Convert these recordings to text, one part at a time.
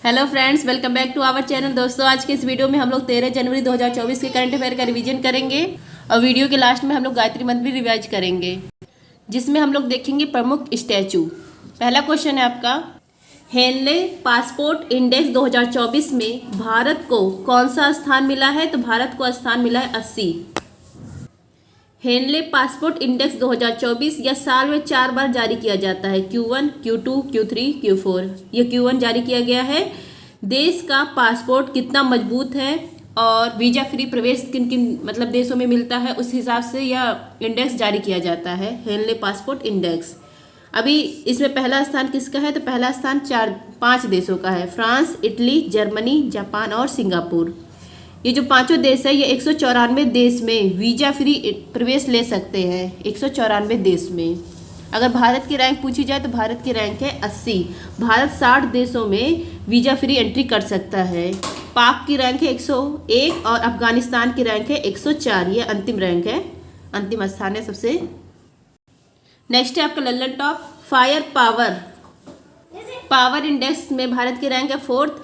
Hello friends, welcome back to our channel. दोस्तों, आज के इस वीडियो में हम लोग 13 जनवरी 2024 के करंट अफेयर का रिवीजन करेंगे और वीडियो के लास्ट में हम लोग गायत्री मंत्र भी रिवाइज करेंगे, जिसमें हम लोग देखेंगे प्रमुख स्टैचू। पहला क्वेश्चन है आपका, हेनले पासपोर्ट इंडेक्स 2024 में भारत को कौन सा स्थान मिला है? तो भारत को स्थान मिला है 80। हेनले पासपोर्ट इंडेक्स 2024 यह साल में 4 बार जारी किया जाता है, Q1, Q2, Q3, Q4। ये Q1 जारी किया गया है। देश का पासपोर्ट कितना मजबूत है और वीजा फ्री प्रवेश किन किन मतलब देशों में मिलता है, उस हिसाब से यह इंडेक्स जारी किया जाता है, हेनले पासपोर्ट इंडेक्स। अभी इसमें पहला स्थान किसका है? तो पहला स्थान 5 देशों का है, फ्रांस, इटली, जर्मनी, जापान और सिंगापुर। ये जो पांचों देश है, ये 194 देश में वीजा फ्री प्रवेश ले सकते हैं। 194 देश में। अगर भारत की रैंक पूछी जाए तो भारत की रैंक है 80। भारत 60 देशों में वीजा फ्री एंट्री कर सकता है। पाक की रैंक है 101 और अफगानिस्तान की रैंक है 104। ये अंतिम रैंक है, अंतिम स्थान है सबसे। नेक्स्ट है आपका Lallan top fire power index में भारत की रैंक है 4th।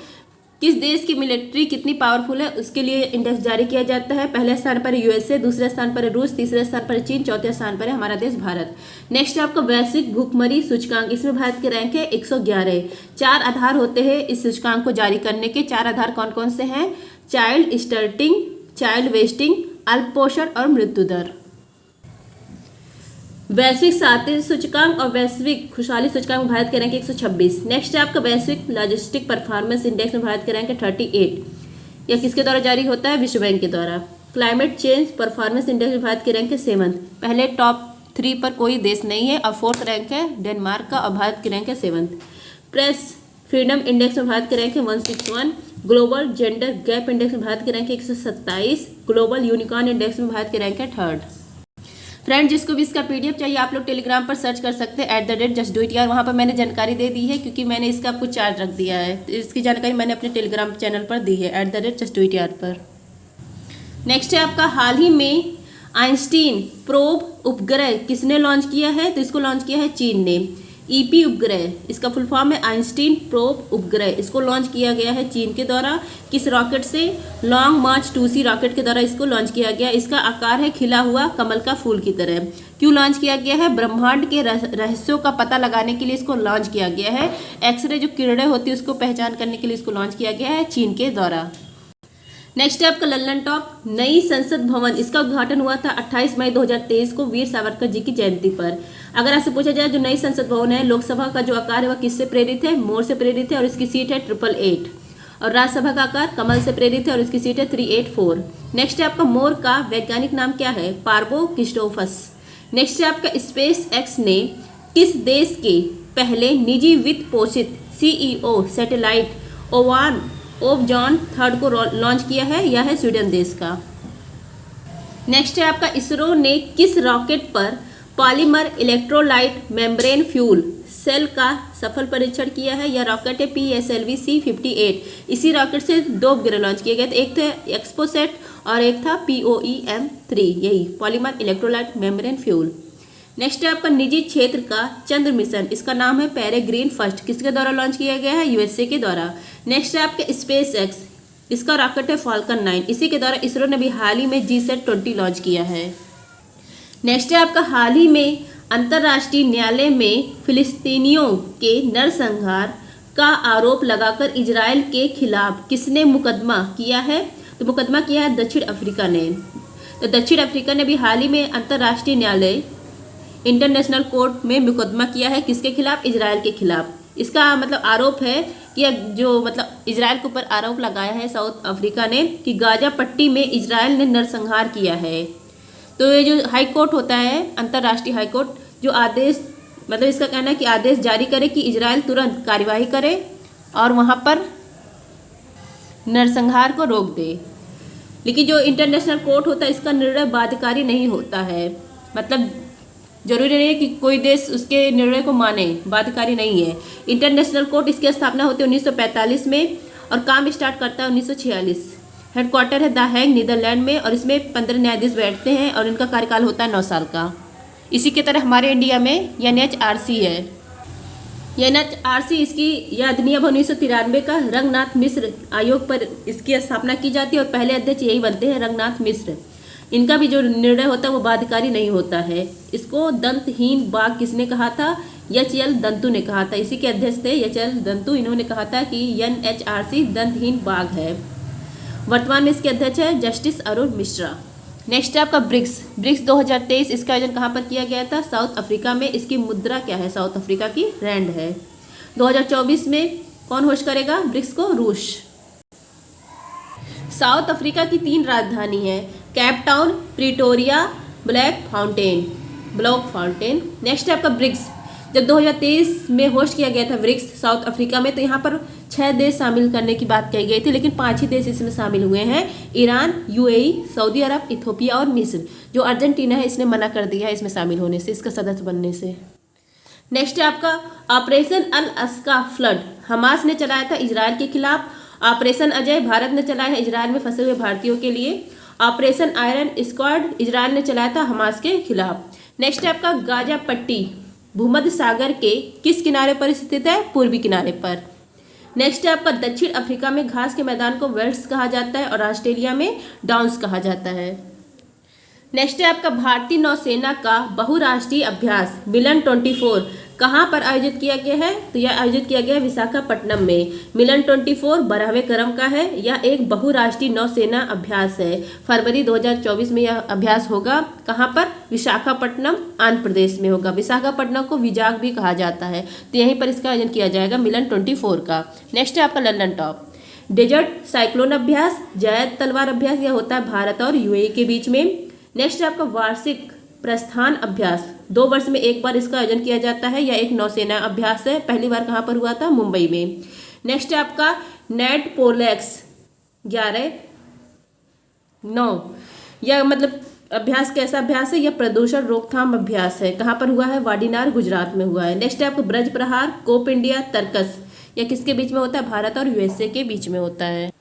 किस देश की मिलिट्री कितनी पावरफुल है, उसके लिए इंडेक्स जारी किया जाता है। पहले स्थान पर है यूएसए, दूसरे स्थान पर है रूस, तीसरे स्थान पर है चीन, चौथे स्थान पर है हमारा देश भारत। नेक्स्ट है आपका वैश्विक भूखमरी सूचकांक। इसमें भारत की रैंक है 111। 4 आधार होते हैं इस सूचकांक को जारी करने के। 4 आधार कौन कौन से हैं? चाइल्ड स्टार्टिंग, चाइल्ड वेस्टिंग, अल्प पोषण और मृत्यु दर। वैश्विक शांति सूचकांक और वैश्विक खुशहाली सूचकांक में भारत के रैंक 126। नेक्स्ट है आपका वैश्विक लॉजिस्टिक परफॉर्मेंस इंडेक्स में भारत के रैंक है 38। यह किसके द्वारा जारी होता है? विश्व बैंक के द्वारा। क्लाइमेट चेंज परफॉर्मेंस इंडेक्स में भारत के रैंक है 7th। पहले टॉप 3 पर कोई देश नहीं है और 4th रैंक है डेनमार्क का और भारत की रैंक है 7th। प्रेस फ्रीडम इंडेक्स में भारत के रैंक है 161। ग्लोबल जेंडर गैप इंडेक्स में भारत के रैंक है 127। ग्लोबल यूनिकॉर्न इंडेक्स में भारत के रैंक है 3rd। फ्रेंड, जिसको भी इसका पीडीएफ चाहिए आप लोग टेलीग्राम पर सर्च कर सकते हैं @justdoityar। वहाँ पर मैंने जानकारी दे दी है, क्योंकि मैंने इसका कुछ चार्ट रख दिया है। तो इसकी जानकारी मैंने अपने टेलीग्राम चैनल पर दी है @justdoityar पर। नेक्स्ट है आपका, हाल ही में आइंस्टीन प्रोब उपग्रह किसने लॉन्च किया है? तो इसको लॉन्च किया है चीन ने। ईपी उपग्रह, इसका फुल फॉर्म है आइंस्टीन प्रोब उपग्रह। इसको लॉन्च किया गया है चीन के द्वारा। किस रॉकेट से? लॉन्ग मार्च 2C रॉकेट के द्वारा इसको लॉन्च किया गया। इसका आकार है खिला हुआ कमल का फूल की तरह। क्यों लॉन्च किया गया है? ब्रह्मांड के रहस्यों का पता लगाने के लिए इसको लॉन्च किया गया है। एक्सरे जो किरणें होती है उसको पहचान करने के लिए इसको लॉन्च किया गया है चीन के द्वारा। नेक्स्ट है आपका लल्लन टॉप नई संसद भवन। इसका उद्घाटन हुआ था 28 मई 2023 को वीर सावरकर जी की जयंती पर। अगर आपसे पूछा जाए जो नई संसद भवन है, लोकसभा का जो आकार है वह किससे प्रेरित है? मोर से प्रेरित है और इसकी सीट है 888। और राज्यसभा का आकार कमल से प्रेरित है और इसकी सीट है 384। नेक्स्ट है आपका मोर का वैज्ञानिक नाम क्या है? पार्बो क्रिस्टोफस। नेक्स्ट है आपका स्पेस एक्स ने किस देश के पहले निजी वित्त पोषित CEO सैटेलाइट ओव जॉन 3rd को लॉन्च किया है? यह है स्वीडन देश का। नेक्स्ट है आपका इसरो ने किस रॉकेट पर polymer electrolyte membrane fuel cell का सफल परीक्षण किया है? यह रॉकेट है PSLV C58। इसी रॉकेट से 2 उपग्रह लॉन्च किए गए थे, एक था एक्सपोसेट और एक था POEM-3, यही polymer electrolyte membrane fuel. Next है आपका निजी क्षेत्र का चंद्र मिशन। इसका नाम है पेरेग्रीन फर्स्ट। किसके द्वारा लॉन्च किया गया है? USA के द्वारा। नेक्स्ट है आपका स्पेस एक्स। इसका रॉकेट है फाल्कन 9। इसी के द्वारा इसरो ने भी हाल ही में GSAT-20 लॉन्च किया है। नेक्स्ट है आपका, हाल ही में अंतर्राष्ट्रीय न्यायालय में फिलिस्तीनियों के नरसंहार का आरोप लगाकर इजराइल के खिलाफ किसने मुकदमा किया है? तो मुकदमा किया है दक्षिण अफ्रीका ने। तो दक्षिण अफ्रीका ने भी हाल ही में अंतर्राष्ट्रीय न्यायालय इंटरनेशनल कोर्ट में मुकदमा किया है। किसके खिलाफ? इजराइल के खिलाफ। इसका मतलब आरोप है कि जो मतलब इजराइल के ऊपर आरोप लगाया है साउथ अफ्रीका ने कि गाजा पट्टी में इजराइल ने नरसंहार किया है। तो ये जो हाई कोर्ट होता है, अंतर्राष्ट्रीय हाई कोर्ट, जो आदेश मतलब इसका कहना है कि आदेश जारी करे कि इजराइल तुरंत कार्यवाही करे और वहाँ पर नरसंहार को रोक दे। लेकिन जो इंटरनेशनल कोर्ट होता है इसका निर्णय बाध्यकारी नहीं होता है। मतलब जरूरी नहीं है कि कोई देश उसके निर्णय को माने, बाध्यकारी नहीं है। इंटरनेशनल कोर्ट इसकी स्थापना होती है 1945 में और काम स्टार्ट करता है 1946। हेडक्वार्टर है द हैग नीदरलैंड में और इसमें 15 न्यायाधीश बैठते हैं और इनका कार्यकाल होता है 9 साल का। इसी की तरह हमारे इंडिया में NHRC है। NHRC इसकी यह अधिनियम 1993 का रंगनाथ मिश्र आयोग पर इसकी स्थापना की जाती है और पहले अध्यक्ष यही बनते हैं, रंगनाथ मिश्र। इनका भी जो निर्णय होता है वो बाध्यकारी नहीं होता है। इसको दंतहीन बाघ किसने कहा था? HL दंतु ने कहा था। इसी के अध्यक्ष थे HL दंतु। इन्होंने कहा था कि NHRC दंतहीन बाघ है। वर्तमान में इसके अध्यक्ष है जस्टिस अरुण मिश्रा। नेक्स्ट है आपका ब्रिक्स 2023। इसका आयोजन कहाँ पर किया गया था? साउथ अफ्रीका में। इसकी मुद्रा क्या है? साउथ अफ्रीका की रैंड है। 2024 में कौन होस्ट करेगा ब्रिक्स को? रूस। साउथ अफ्रीका की 3 राजधानी है, Cape Town, Pretoria, block fountain. Next है आपका ब्रिक्स। जब 2023 में होस्ट किया गया था ब्रिक्स साउथ अफ्रीका में, तो यहाँ पर 6 देश शामिल करने की बात कही गई थी, लेकिन 5 ही देश इसमें शामिल हुए हैं, ईरान, UAE, सऊदी अरब, इथोपिया और मिस्र। जो अर्जेंटीना है इसने मना कर दिया है इसमें शामिल होने से, इसका सदस्य बनने से। नेक्स्ट है आपका ऑपरेशन अल अस्का फ्लड। हमास ने चलाया था इजरायल के खिलाफ। ऑपरेशन अजय भारत ने चलाया है इजरायल में फंसे हुए भारतीयों के लिए। ऑपरेशन आयरन स्क्वाड इजरायल ने चलाया था हमास के खिलाफ। नेक्स्ट है आपका गाजा पट्टी भूमध्य सागर के किस किनारे पर स्थित है? पूर्वी किनारे पर। नेक्स्ट है आपका दक्षिण अफ्रीका में घास के मैदान को वेल्ड्स कहा जाता है और ऑस्ट्रेलिया में डाउन्स कहा जाता है। नेक्स्ट है आपका भारतीय नौसेना का बहुराष्ट्रीय अभ्यास मिलन 24 कहाँ पर आयोजित किया गया है? तो यह आयोजित किया गया है विशाखापट्टनम में। मिलन 24 12वें क्रम का है। यह एक बहुराष्ट्रीय नौसेना अभ्यास है। फरवरी 2024 में यह अभ्यास होगा। कहाँ पर? विशाखापट्टनम आंध्र प्रदेश में होगा। विशाखापट्टनम को विजाग भी कहा जाता है, तो यहीं पर इसका आयोजन किया जाएगा मिलन 24 का। नेक्स्ट है आपका लंदन टॉप डेजर्ट साइक्लोन अभ्यास, जैद तलवार अभ्यास। यह होता है भारत और UAE के बीच में। नेक्स्ट है आपका वार्षिक प्रस्थान अभ्यास। 2 वर्ष में एक बार इसका आयोजन किया जाता है। यह एक नौसेना अभ्यास है। पहली बार कहाँ पर हुआ था? मुंबई में। नेक्स्ट है आपका नेट पोलेक्स 11/9। यह मतलब अभ्यास कैसा अभ्यास है? यह प्रदूषण रोकथाम अभ्यास है। कहाँ पर हुआ है? वाडीनार गुजरात में हुआ है। नेक्स्ट है आपका ब्रज प्रहार कोप इंडिया तर्कस। यह किसके बीच में होता है? भारत और USA के बीच में होता है।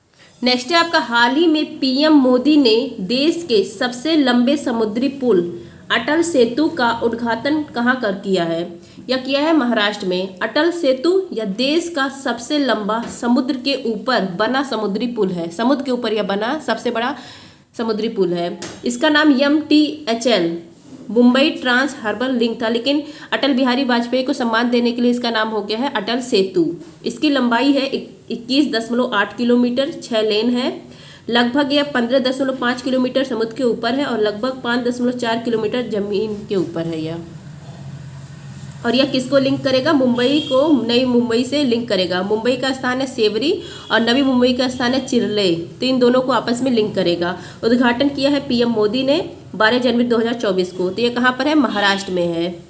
नेक्स्ट है आपका हाल ही में PM मोदी ने देश के सबसे लंबे समुद्री पुल अटल सेतु का उद्घाटन कहाँ कर किया है? यह किया है महाराष्ट्र में। अटल सेतु यह देश का सबसे लंबा समुद्र के ऊपर बना समुद्री पुल है। समुद्र के ऊपर यह बना सबसे बड़ा समुद्री पुल है। इसका नाम MTHL Mumbai trans harbour link था, लेकिन अटल बिहारी वाजपेयी को सम्मान देने के लिए इसका नाम हो गया है अटल सेतु। इसकी लंबाई है 21.8 किलोमीटर, 6 लेन है। लगभग यह 15.5 किलोमीटर समुद्र के ऊपर है और लगभग 5.4 किलोमीटर जमीन के ऊपर है यह। और यह किसको लिंक करेगा? मुंबई को नई मुंबई से लिंक करेगा। मुंबई का स्थान है सेवरी और नवी मुंबई का स्थान है चिरले, तो इन दोनों को आपस में लिंक करेगा। उद्घाटन किया है PM मोदी ने 12 जनवरी 2024 को। तो यह कहाँ पर है? महाराष्ट्र में है।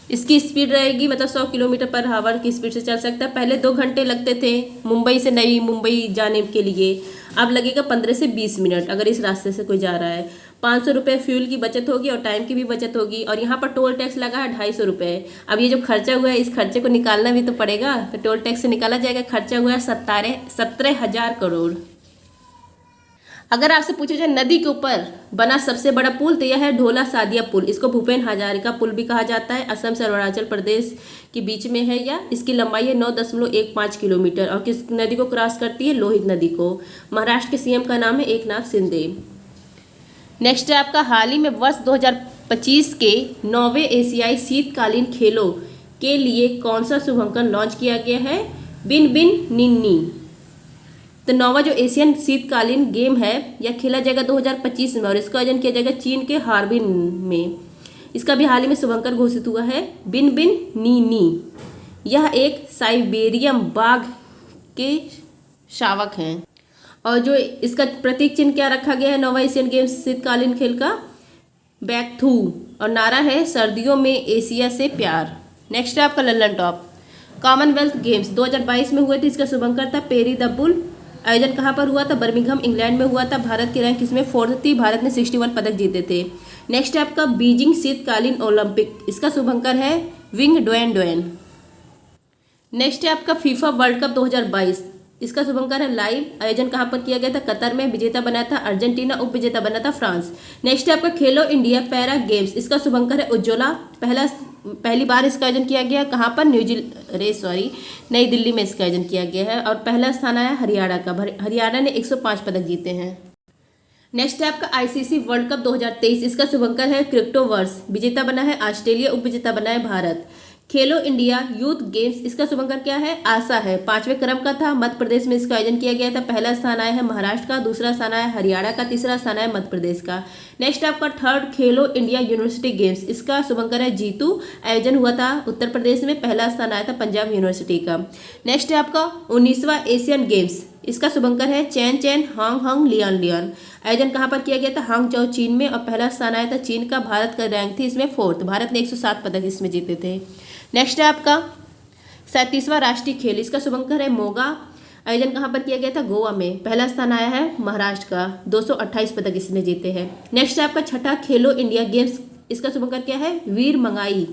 इसकी स्पीड रहेगी मतलब 100 किलोमीटर पर आवर की स्पीड से चल सकता है। पहले 2 घंटे लगते थे मुंबई से नई मुंबई जाने के लिए, अब लगेगा 15 से 20 मिनट अगर इस रास्ते से कोई जा रहा है। 500 रुपये फ्यूल की बचत होगी और टाइम की भी बचत होगी। और यहाँ पर टोल टैक्स लगा है 250 रुपये। अब ये जो खर्चा हुआ है इस खर्चे को निकालना भी तो पड़ेगा, तो टोल टैक्स से निकाला जाएगा। खर्चा हुआ है 17,000 करोड़। अगर आपसे पूछा जाए नदी के ऊपर बना सबसे बड़ा पुल, तो यह है ढोला सादिया पुल। इसको भूपेन हजारिका पुल भी कहा जाता है। असम से अरुणाचल प्रदेश के बीच में है यह। इसकी लंबाई है 9.15 किलोमीटर और किस नदी को क्रॉस करती है? लोहित नदी को। महाराष्ट्र के CM का नाम है एकनाथ शिंदे। नेक्स्ट है आपका हाल ही में वर्ष 2025 के 9वें एशियाई शीतकालीन खेलों के लिए कौन सा शुभांकन लॉन्च किया गया है? बिन बिन निन्नी। तो 9वां जो एशियन शीतकालीन गेम है यह खेला जाएगा 2025 में और इसका आयोजन किया जाएगा चीन के हार्बिन में। इसका भी हाल ही में शुभांकर घोषित हुआ है। बिन बिन नी। यह एक साइबेरियन बाघ के शावक हैं और जो इसका प्रतीक चिन्ह क्या रखा गया है 9वां एशियन गेम्स शीतकालीन खेल का? बैकथू। और नारा है सर्दियों में एशिया से प्यार। नेक्स्ट है आपका लंदन टॉप कॉमनवेल्थ गेम्स 2022 में हुए थे। इसका शुभंकर था पेरी द बुल। आयोजन कहाँ पर हुआ था? बर्मिंघम इंग्लैंड में हुआ था। भारत की रैंक इसमें 4th थी। भारत ने 61 पदक जीते थे। नेक्स्ट है आपका बीजिंग शीतकालीन ओलंपिक। इसका शुभंकर है विंग डोएन। नेक्स्ट है आपका फीफा वर्ल्ड कप 2022 इसका शुभंकर है लाइव। आयोजन कहाँ पर किया गया था? कतर में। विजेता बना था अर्जेंटीना, उप विजेता बना था फ्रांस। नेक्स्ट है आपका खेलो इंडिया पैरा गेम्स, इसका शुभंकर है उज्ज्वला। पहली बार इसका आयोजन किया गया कहाँ पर? नई दिल्ली में इसका आयोजन किया गया है और पहला स्थान आया हरियाणा का। हरियाणा ने 105 पदक जीते हैं। नेक्स्ट है आपका आईसीसी वर्ल्ड कप 2023, इसका शुभंकर है क्रिप्टोवर्स। विजेता बना है ऑस्ट्रेलिया, उप विजेता बना है भारत। खेलो इंडिया यूथ गेम्स, इसका शुभंकर क्या है? आशा है। 5वें क्रम का था, मध्य प्रदेश में इसका आयोजन किया गया था। पहला स्थान आया है महाराष्ट्र का, दूसरा स्थान आया हरियाणा का, तीसरा स्थान आया मध्य प्रदेश का। नेक्स्ट आपका थर्ड खेलो इंडिया यूनिवर्सिटी गेम्स, इसका शुभंकर है जीतू। आयोजन हुआ था उत्तर प्रदेश में, पहला स्थान आया था पंजाब यूनिवर्सिटी का। नेक्स्ट है आपका 19वां एशियन गेम्स, इसका शुभंकर है चैन हांग लियन। आयोजन कहाँ पर किया गया था? हांगझाओ चीन में और पहला स्थान आया था चीन का। भारत का रैंक थी इसमें 4th, भारत ने 107 पदक इसमें जीते थे। नेक्स्ट है आपका 37वां राष्ट्रीय खेल, इसका शुभंकर है मोगा। आयोजन कहाँ पर किया गया था? गोवा में। पहला स्थान आया है महाराष्ट्र का, 228 पदक इसने जीते हैं। नेक्स्ट है आपका छठा खेलो इंडिया गेम्स, इसका शुभंकर क्या है? वीर मंगाई।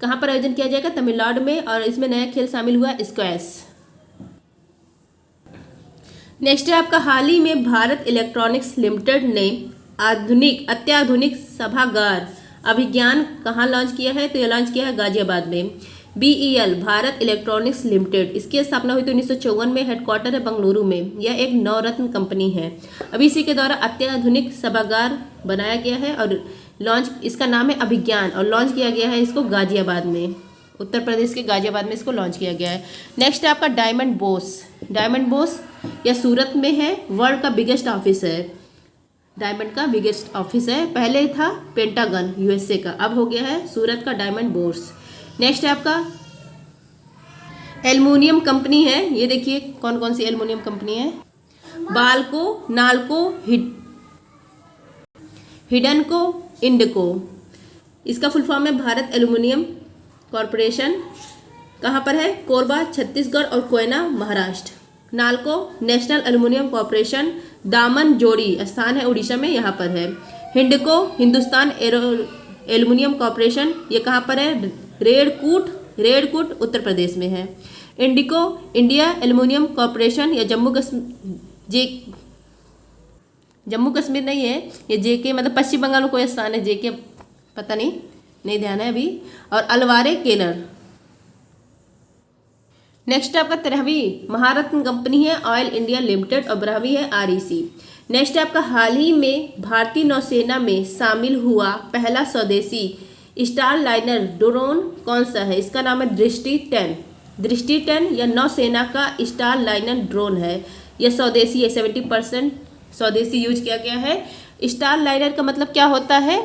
कहाँ पर आयोजन किया जाएगा? तमिलनाडु में और इसमें नया खेल शामिल हुआ स्क्वैश। नेक्स्ट है आपका हाल ही में भारत इलेक्ट्रॉनिक्स लिमिटेड ने अत्याधुनिक सभागार अभिज्ञान कहाँ लॉन्च किया है? तो यह लॉन्च किया है गाजियाबाद में। BEL भारत इलेक्ट्रॉनिक्स लिमिटेड, इसकी स्थापना हुई थी 1954 में। हेडक्वार्टर है बंगलुरु में। यह एक नवरत्न कंपनी है। अभी इसी के द्वारा अत्याधुनिक सभागार बनाया गया है और लॉन्च, इसका नाम है अभिज्ञान और लॉन्च किया गया है इसको गाजियाबाद में, उत्तर प्रदेश के गाजियाबाद में इसको लॉन्च किया गया है। नेक्स्ट है आपका डायमंड बोस, यह सूरत में है। वर्ल्ड का बिगेस्ट ऑफिस है, डायमंड का बिगेस्ट ऑफिस है। पहले था पेंटागन USA का, अब हो गया है सूरत का डायमंड बोर्स। नेक्स्ट है आपका एल्युमिनियम कंपनी है। ये देखिए कौन कौन सी एल्युमिनियम कंपनी है? बाल्को, नाल्को, हिडनको, इंडको। इसका फुल फॉर्म है भारत एल्युमिनियम कॉरपोरेशन। कहाँ पर है? कोरबा छत्तीसगढ़ और Koyna Maharashtra. NALCO national aluminium corporation, दामन जोड़ी स्थान है उड़ीसा में, यहाँ पर है। हिंडको हिंदुस्तान एल्युमिनियम कॉरपोरेशन, ये कहाँ पर है? रेडकूट उत्तर प्रदेश में है। इंडिको इंडिया एल्युमिनियम कॉरपोरेशन, या जम्मू कश्मीर नहीं है, ये JK मतलब पश्चिम बंगाल में कोई स्थान है, JK पता नहीं ध्यान है अभी। और अलवारे केलर। नेक्स्ट आपका 13वीं महारत्न कंपनी है ऑयल इंडिया लिमिटेड और 12वीं है REC। नेक्स्ट आपका हाल ही में भारतीय नौसेना में शामिल हुआ पहला स्वदेशी स्टार लाइनर ड्रोन कौन सा है? इसका नाम है दृष्टि 10 या नौसेना का स्टार लाइनर ड्रोन है। यह स्वदेशी है, 70% स्वदेशी यूज किया गया है। स्टार लाइनर का मतलब क्या होता है?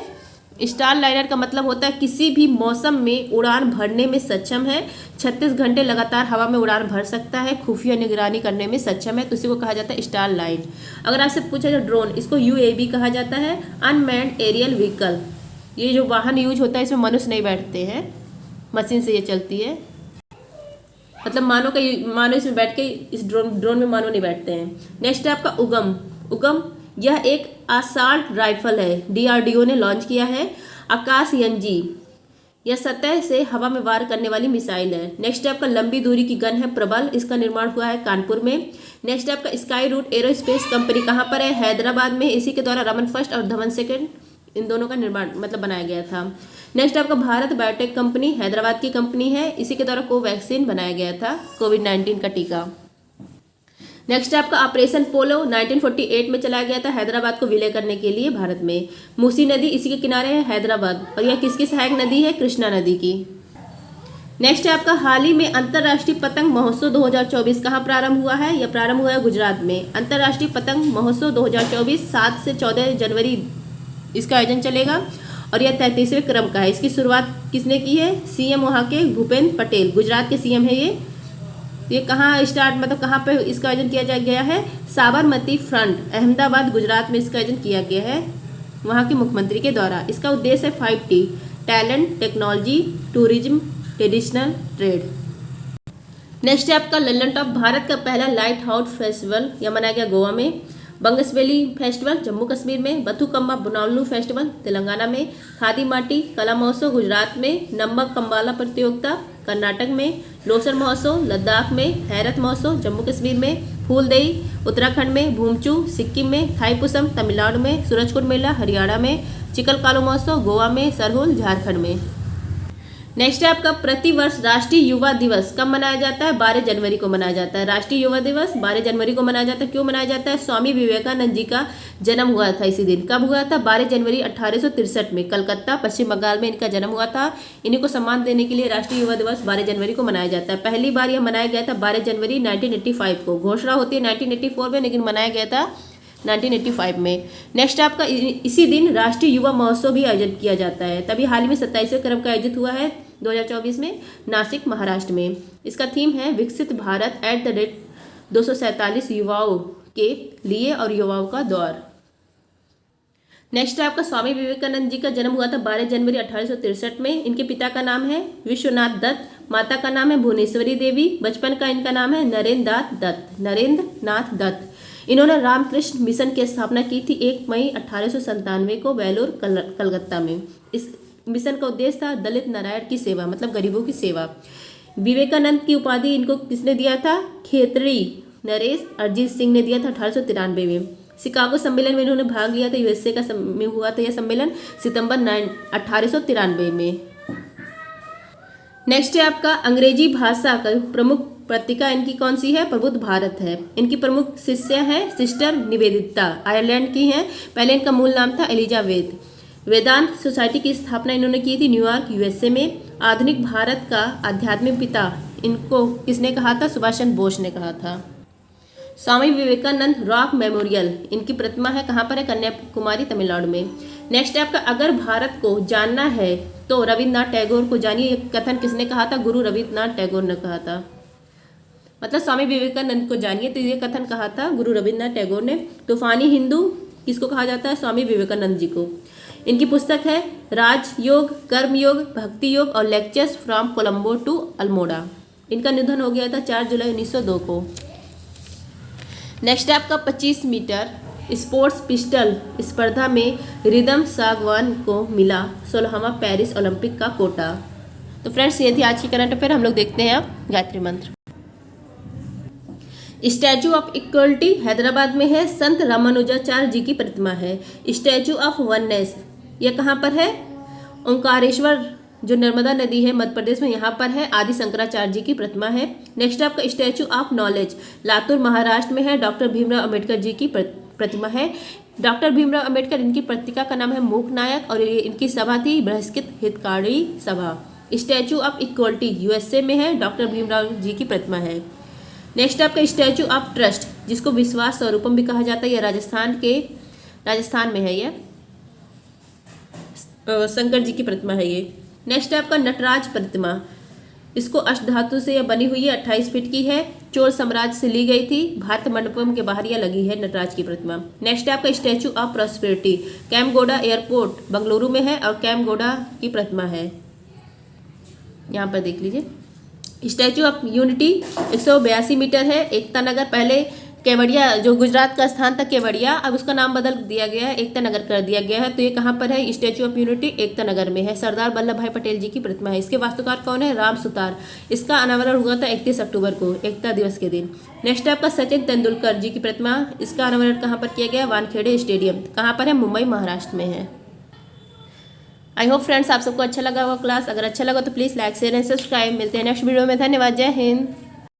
स्टार लाइनर का मतलब होता है किसी भी मौसम में उड़ान भरने में सक्षम है, 36 घंटे लगातार हवा में उड़ान भर सकता है, खुफिया निगरानी करने में सक्षम है, तो इसी को कहा जाता है स्टार लाइन। अगर आपसे पूछा जाए ड्रोन, इसको UAV कहा जाता है, अनमैन्ड एरियल व्हीकल। ये जो वाहन यूज होता है इसमें मनुष्य नहीं बैठते हैं, मशीन से ये चलती है। मतलब मानो इसमें बैठ के इस ड्रोन में मानो नहीं बैठते हैं। नेक्स्ट है आपका उगम, यह एक असॉल्ट राइफल है, DRDO ने लॉन्च किया है। आकाशयंजी, यह सतह से हवा में वार करने वाली मिसाइल है। नेक्स्ट है आपका लंबी दूरी की गन है प्रबल, इसका निर्माण हुआ है कानपुर में। नेक्स्ट है आपका स्काई रूट एरोस्पेस कंपनी, कहाँ पर है? हैदराबाद में। इसी के द्वारा रमन फर्स्ट और धवन सेकंड, इन दोनों का निर्माण मतलब बनाया गया था। नेक्स्ट आपका भारत बायोटेक कंपनी, हैदराबाद की कंपनी है, इसी के द्वारा कोवैक्सीन बनाया गया था, कोविड-19 का टीका। नेक्स्ट आपका ऑपरेशन पोलो 1948 में चलाया गया था हैदराबाद को विलय करने के लिए भारत में। मूसी नदी इसी के किनारे है हैदराबाद, और यह किसकी सहायक नदी है? कृष्णा नदी की। नेक्स्ट है आपका हाल ही में अंतर्राष्ट्रीय पतंग महोत्सव 2024 कहाँ प्रारंभ हुआ है? यह प्रारंभ हुआ है गुजरात में। अंतर्राष्ट्रीय पतंग महोत्सव 2024 7 से 14 जनवरी इसका आयोजन चलेगा और यह 33वें क्रम का है। इसकी शुरुआत किसने की है? CM वहाँ के भूपेंद्र पटेल, गुजरात के CM है ये कहाँ स्टार्ट मतलब कहाँ पे इसका आयोजन किया गया है? साबरमती फ्रंट अहमदाबाद गुजरात में इसका आयोजन किया गया है वहाँ के मुख्यमंत्री के द्वारा। इसका उद्देश्य है 5T talent, technology, tourism, traditional trade. Next है आपका लल्लन टॉप, भारत का पहला लाइट हाउस फेस्टिवल, यह मनाया गया गोवा में। बंगसवेली फेस्टिवल जम्मू कश्मीर में, बथुकम्मा बुनालू फेस्टिवल तेलंगाना में, खादी माटी कला महोत्सव गुजरात में, नम्बक कम्बाला प्रतियोगिता कर्नाटक में, लोसर महोत्सव लद्दाख में, हैरत महोत्सव जम्मू कश्मीर में, फूलदेई उत्तराखंड में, भूमचू सिक्किम में, थाईपुसम तमिलनाडु में, सूरजकुंड मेला हरियाणा में, चिकलकालो महोत्सव गोवा में, सरहुल झारखंड में। नेक्स्ट है आपका प्रतिवर्ष राष्ट्रीय युवा दिवस कब मनाया जाता है? 12 जनवरी को मनाया जाता है। राष्ट्रीय युवा दिवस 12 जनवरी को मनाया जाता है। क्यों मनाया जाता है? स्वामी विवेकानंद जी का जन्म हुआ था इसी दिन। कब हुआ था? 12 जनवरी 1863 में कलकत्ता पश्चिम बंगाल में इनका जन्म हुआ था। इन्हीं को सम्मान देने के लिए राष्ट्रीय युवा दिवस 12 जनवरी को मनाया जाता है। पहली बार यह मनाया गया था 12 जनवरी 1985 को। घोषणा होती है 1984 में, लेकिन मनाया गया था 1985 में। नेक्स्ट आपका इसी दिन राष्ट्रीय युवा महोत्सव भी आयोजित किया जाता है। तभी हाल ही में 27वें क्रम का आयोजित हुआ है 2024 में नासिक महाराष्ट्र में। इसका थीम है विकसित भारत @ 247 युवाओं के लिए और युवाओं का दौर। नेक्स्ट है आपका स्वामी विवेकानंद जी का जन्म हुआ था 12 जनवरी 1863 में। इनके पिता का नाम है विश्वनाथ दत्त, माता का नाम है भुवनेश्वरी देवी। बचपन का इनका नाम है नरेंद्र नाथ दत्त। इन्होंने रामकृष्ण मिशन की स्थापना की थी 1 मई 1897 को वेलूर कलकत्ता में। इस मिशन का उद्देश्य था दलित नारायण की सेवा, मतलब गरीबों की सेवा। विवेकानंद की उपाधि इनको किसने दिया था? खेतड़ी नरेश अरिजीत सिंह ने दिया था 1893 में। शिकागो सम्मेलन में इन्होंने भाग लिया था। यूएसए का में हुआ था यह सम्मेलन सितंबर 1893 में। नेक्स्ट है आपका अंग्रेजी भाषा का प्रमुख पत्रिका इनकी कौन सी है? प्रबुद्ध भारत है। इनकी प्रमुख शिष्या है सिस्टर निवेदिता, आयरलैंड की हैं। पहले इनका मूल नाम था एलिजाबेथ। वेदांत सोसाइटी की स्थापना इन्होंने की थी न्यूयॉर्क यूएसए में। आधुनिक भारत का आध्यात्मिक पिता इनको किसने कहा था? सुभाष चंद्र बोस ने कहा था। स्वामी विवेकानंद रॉक मेमोरियल इनकी प्रतिमा है कहाँ पर है? कन्याकुमारी तमिलनाडु में। नेक्स्ट है आपका अगर भारत को जानना है तो रविन्द्रनाथ टैगोर को जानिए। ये कथन किसने कहा था? गुरु रविन्द्रनाथ टैगोर ने कहा था। मतलब स्वामी विवेकानंद को जानिए तो ये कथन कहा था गुरु रविन्द्रनाथ टैगोर ने। तूफानी हिंदू किसको कहा जाता है? स्वामी विवेकानंद जी को। इनकी पुस्तक है राजयोग, कर्मयोग, भक्ति योग और lectures from Colombo to Almora. इनका निधन हो गया था 4 जुलाई 1902 को। नेक्स्ट आपका 25 मीटर स्पोर्ट्स पिस्टल स्पर्धा में रिदम सागवान को मिला 16वां पेरिस ओलंपिक का कोटा। तो फ्रेंड्स ये थी आज की करंट अफेयर। हम लोग देखते हैं अब गायत्री मंत्र। स्टैचू ऑफ इक्वलिटी हैदराबाद में है। संत रामानुजाचार्य जी की प्रतिमा है। स्टैचू ऑफ वननेस यह कहाँ पर है? ओंकारेश्वर जो नर्मदा नदी है मध्य प्रदेश में, यहाँ पर है। आदि शंकराचार्य जी की प्रतिमा है। नेक्स्ट आपका statue of knowledge Latur Maharashtra में है। डॉक्टर भीमराव अंबेडकर जी की प्रतिमा है। डॉक्टर भीमराव अंबेडकर इनकी पत्रिका का नाम है मूक नायक और इनकी सभा थी बृहस्पति हितकारी सभा। स्टैचू ऑफ इक्वलिटी यूएसए में है। डॉक्टर भीमराव जी की प्रतिमा है। नेक्स्ट आपका स्टैचू ऑफ ट्रस्ट जिसको विश्वास स्वरूपम भी कहा जाता है, यह राजस्थान में है। यह शंकर जी की प्रतिमा है ये। नेक्स्ट है आपका नटराज प्रतिमा। इसको अष्टधातु से यह बनी हुई है, 28 फीट की है। चोल साम्राज्य से ली गई थी। भारत मंडपम के बाहर यह लगी है नटराज की प्रतिमा। नेक्स्ट है आपका statue of prosperity Kempegowda airport Bengaluru में है और कैमगोडा की प्रतिमा है। यहाँ पर देख लीजिए। स्टैचू ऑफ यूनिटी 182 मीटर है। एकता नगर पहले केवड़िया जो गुजरात का स्थान था केवड़िया, अब उसका नाम बदल दिया गया है, एकता नगर कर दिया गया है। तो ये कहाँ पर है? Statue of unity Ekta Nagar में है। सरदार वल्लभ भाई पटेल जी की प्रतिमा है। इसके वास्तुकार कौन है? राम सुतार। इसका अनावरण हुआ था 31 अक्टूबर को, एकता दिवस के दिन। नेक्स्ट आपका सचिन तेंदुलकर जी की प्रतिमा। इसका अनावरण कहाँ पर किया गया? वानखेड़े स्टेडियम। कहाँ पर है? मुंबई महाराष्ट्र में है। आई होप फ्रेंड्स आप सबको अच्छा लगा होगा क्लास। अगर अच्छा लगा तो please like share and subscribe. मिलते हैं नेक्स्ट वीडियो में। धन्यवाद। जय हिंद।